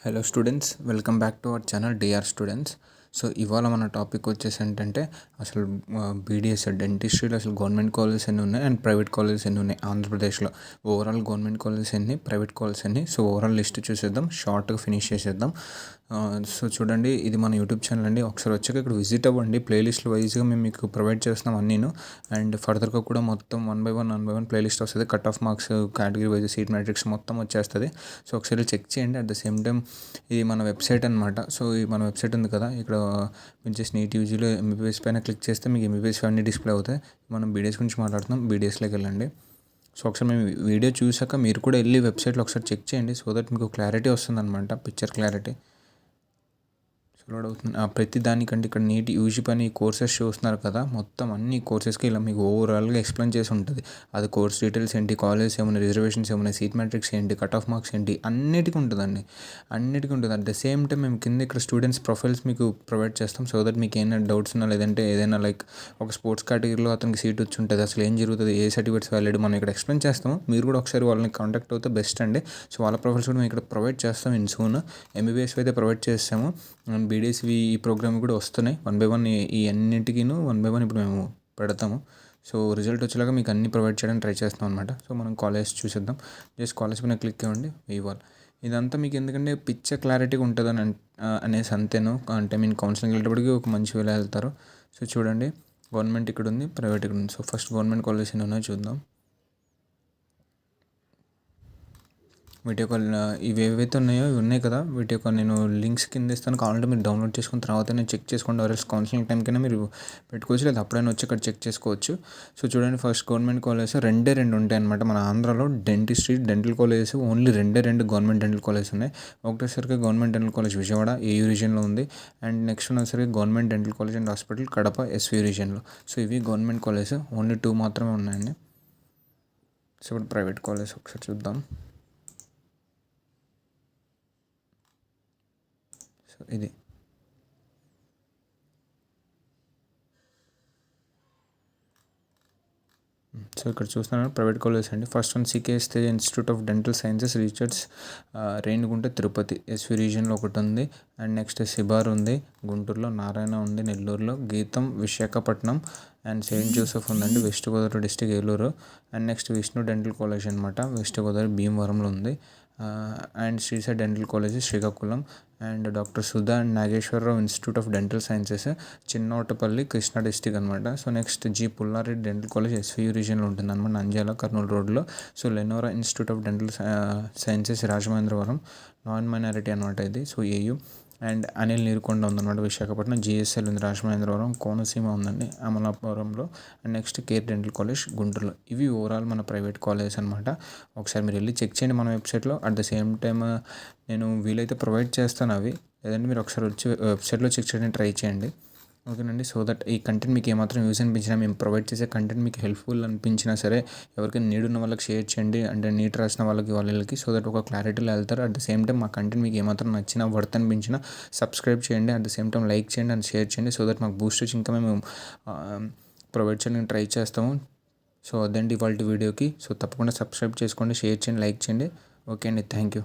Hello students, welcome back to our channel DR students. So ఇవాళ మన topic వచ్చేసి ఏంటంటే అసలు బీడిఎస్ డెంటిస్ట్రీలో అసలు గవర్నమెంట్ కాలేజెస్ ఎన్ని ఉన్నాయి అండ్ ప్రైవేట్ కాలేజెస్ ఎన్ని ఉన్నాయి ఆంధ్రప్రదేశ్లో. ఓవరాల్ గవర్నమెంట్ కాలేజెస్ ఎన్ని, ప్రైవేట్ కాలేజెస్ ఎన్ని, సో ఓవరాల్ లిస్ట్ చూసేద్దాం, షార్ట్గా ఫినిష్ చేసేద్దాం. సో చూడండి, ఇది మన యూట్యూబ్ ఛానల్ అండి. ఒకసారి వచ్చాక ఇక్కడ విజిట్ అవ్వండి. ప్లేలిస్ట్ వైజ్గా మేము మీకు ప్రొవైడ్ చేస్తున్నాం అన్నీను. అండ్ ఫర్దర్గా కూడా మొత్తం వన్ బై వన్ ప్లేలిస్ట్ వస్తుంది. Cut off marks, category wise, seat matrix మొత్తం వచ్చేస్తుంది. సో ఒకసారి చెక్ చేయండి. అట్ ద సేమ్ టైం ఇది మన వెబ్సైట్ అనమాట. సో ఈ మన వెబ్సైట్ ఉంది కదా, ఇక్కడ మీరు జస్ట్ నీట్ యూజీలో ఎంబీబీఎస్ పైన క్లిక్ చేస్తే మీకు ఎంబీబీఎస్ అన్నీ డిస్ప్లే అవుతాయి. మనం బీడిఎస్ గురించి మాట్లాడుతున్నాం, బీడిఎస్లోకి వెళ్ళండి. సో ఒకసారి మేము వీడియో చూసాక మీరు కూడా వెళ్ళి వెబ్సైట్లో ఒకసారి చెక్ చేయండి, సో దట్ మీకు క్లారిటీ వస్తుంది అనమాట, పిక్చర్ క్లారిటీ. లోడ్ అవుతుంది. ప్రతి దానికంటే ఇక్కడ నీట్ యూజీ పైన ఈ కోర్సెస్ చూస్తున్నారు కదా, మొత్తం అన్ని కోర్సెస్కి ఇలా మీకు ఓవరాల్గా ఎక్స్ప్లెయిన్ చేసి ఉంటుంది. అది కోర్స్ డీటెయిల్స్ ఏంటి, కాలేజెస్ ఏమైనా, రిజర్వేషన్స్ ఏమైనా, సీట్ మ్యాట్రిక్స్ ఏంటి, కట్ ఆఫ్ మార్క్స్ ఏంటి, అన్నిటికీ ఉంటుందండి. అన్నిటికీ ఉంటుంది. అట్ ద సేమ్ టైం మేము కింద ఇక్కడ స్టూడెంట్స్ ప్రొఫైల్స్ మీకు ప్రొవైడ్ చేస్తాం, సో దట్ మీకు ఏమైనా డౌట్స్ ఉన్నా, లేదంటే ఏదైనా లైక్ ఒక స్పోర్ట్స్ కేటగిరీలో అతనికి సీట్ వచ్చి ఉంటుంది, అసలు ఏం జరుగుతుంది, ఏ సర్టిఫికేట్స్ వ్యాలిడ్, మనం ఇక్కడ ఎక్స్ప్లెయిన్ చేస్తాము. మీరు కూడా ఒకసారి వాళ్ళని కాంటాక్ట్ అవుతే బెస్ట్ అండి. సో వాళ్ళ ప్రొఫైల్స్ కూడా మేము ఇక్కడ ప్రొవైడ్ చేస్తాం ఇన్ సూన్. ఎంబీబీఎస్ అయితే ప్రొవైడ్ చేస్తాము, అండ్ బీడీఎస్వి ఈ ప్రోగ్రామ్ కూడా వస్తున్నాయి వన్ బై వన్. ఈ అన్నింటికీను వన్ బై వన్ ఇప్పుడు మేము పెడతాము. సో రిజల్ట్ వచ్చేలాగా మీకు అన్ని ప్రొవైడ్ చేయడానికి ట్రై చేస్తాం అనమాట. సో మనం కాలేజ్ చూసేద్దాం. జస్ట్ కాలేజ్ పైన క్లిక్ ఇవ్వండి, ఇవ్వాలి. ఇదంతా మీకు ఎందుకంటే పిక్చర్ క్లారిటీగా ఉంటుందని అనేసి అంతేను. అంటే మీరు కౌన్సిలింగ్ వెళ్ళేటప్పటికి ఒక మంచి వేళ వెళ్తారు. సో చూడండి, గవర్నమెంట్ ఇక్కడ ఉంది, ప్రైవేట్ ఇక్కడ ఉంది. సో ఫస్ట్ గవర్నమెంట్ కాలేజ్ ఎన్ని ఉన్నాయో చూద్దాం. వీటి యొక్క ఇవి ఏవైతే ఉన్నాయో ఇవి ఉన్నాయి కదా, వీటి యొక్క నేను లింక్స్ కింద ఇస్తాను, కావాలంటే మీరు డౌన్లోడ్ చేసుకున్న తర్వాత నేను చెక్ చేసుకోండి. ఆర్ఎల్స్ కౌన్సిలింగ్ టైంకైనా మీరు పెట్టుకోవచ్చు, లేదా అప్పుడైనా వచ్చి ఇక్కడ చెక్ చేసుకోవచ్చు. సో చూడండి, ఫస్ట్ గవర్నమెంట్ కాలేజెస్ రెండు ఉంటాయి అనమాట. మన ఆంధ్రాలో డెంటిస్ట్రీ, డెంటల్ కాలేజెస్ ఓన్లీ రెండు గవర్నమెంట్ డెంటల్ కాలేజెస్ ఉన్నాయి. ఒకటేసరికి government dental college Vijayawada AU రీజియన్లో ఉంది, అండ్ నెక్స్ట్ ఉన్నసరికి government dental college and hospital Kadapa SV రీజియన్లో. సో ఇవి గవర్నమెంట్ కాలేజెస్, ఓన్లీ 2 మాత్రమే ఉన్నాయండి. సో ఇప్పుడు ప్రైవేట్ కాలేజ్ ఒకసారి చూద్దాం. సో ఇది సో ఇక్కడ చూస్తున్నాను ప్రైవేట్ కాలేజెస్ అండి. First one CKS Tej institute of dental sciences research, Renigunta Tirupati SV రీజియన్లో ఒకటి ఉంది. అండ్ నెక్స్ట్ సిబార్ ఉంది గుంటూరులో, నారాయణ ఉంది నెల్లూరులో, GITAM Visakhapatnam, and saint Joseph ఉందండి west Godavari district Eluru. And next Vishnu dental college అనమాట, వెస్ట్ గోదావరి భీమవరంలో ఉంది. And Sri Sai dental college Srikakulam, and doctor Sudha and Nageswara Rao institute of dental sciences Chinnoutpalli Krishna district అనమాట. So next G Pulla Reddy dental college SV రీజియన్లో ఉంటుంది అనమాట, నంద్యాల కర్నూలు రోడ్లో. So Lenora institute of dental sciences Rajamahendravaram, non minority అనమాట ఇది. So AU. And Anil Neerukonda ఉందన్నమాట విశాఖపట్నం, జిఎస్ఎల్ ఉంది రాజమహేంద్రవరం, కోనసీమ ఉందండి అమలాపురంలో, and next care dental college గుంటూరులో. ఇవి ఓవరాల్ మన ప్రైవేట్ కాలేజెస్ అనమాట. ఒకసారి మీరు వెళ్ళి చెక్ చేయండి మన వెబ్సైట్లో. అట్ ద సేమ్ టైమ్ నేను వీలైతే ప్రొవైడ్ చేస్తాను అవి, లేదంటే మీరు ఒకసారి వచ్చి వెబ్సైట్లో చెక్ చేయడానికి ట్రై చేయండి. ఓకేనండి. సో దట్ ఈ కంటెంట్ మీకు ఏమాత్రం యూజ్ అనిపించినా, మేము ప్రొవైడ్ చేసే కంటెంట్ మీకు హెల్ప్ఫుల్ అనిపించినా సరే, ఎవరికైనా నీడ్ ఉన్న వాళ్ళకి షేర్ చేయండి, అంటే నీట్ రాసిన వాళ్ళకి, సో దట్ ఒక క్లారిటీలో వెళ్తారు. అట్ ద సేమ్ టైం మా కంటెంట్ మీకు ఏమాత్రం నచ్చినా, వర్త్ అనిపించినా సబ్స్క్రైబ్ చేయండి, at the same time like చేయండి అండ్ షేర్ చేయండి, సో దట్ మాకు బూస్ట్ వచ్చి ఇంకా మేము ప్రొవైడ్ చేయడానికి ట్రై చేస్తాము. సో అదండి ఇవాళ వీడియోకి. సో తప్పకుండా సబ్స్క్రైబ్ చేసుకోండి, షేర్ చేయండి, లైక్ చేయండి. ఓకే అండి, థ్యాంక్ యూ.